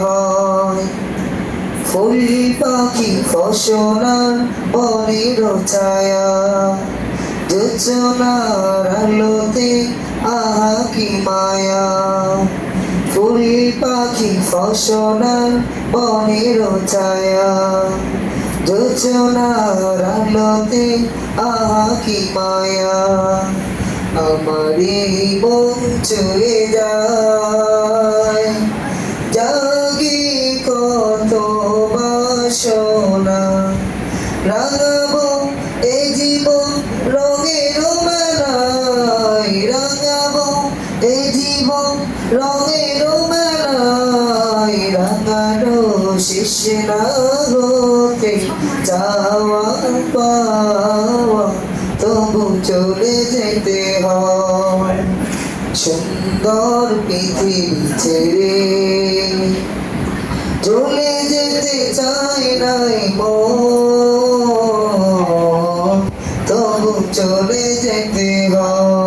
হয় ফুল পাখি ফসলার বনের ছায়া যোজনার আলোতে আহা কি মায়া ফুল পাখি ফসলার বনের ছায়া যোজনার আলোতে আহা কি মায়া আমারই মন ছুঁয়ে যায় জাগি কত বাসনা রাঙাবো এই জীবন রঙের মেলায় রাঙাবো এই জীবন রঙের মেলায় রাঙানো শেষ না হতে যাওয়া পাওয়া তবু চলে যেতে হয় সুন্দর পৃথিবী ছেড়ে চলে যেতে চাই নাই মন তবু চলে যেতে হয়।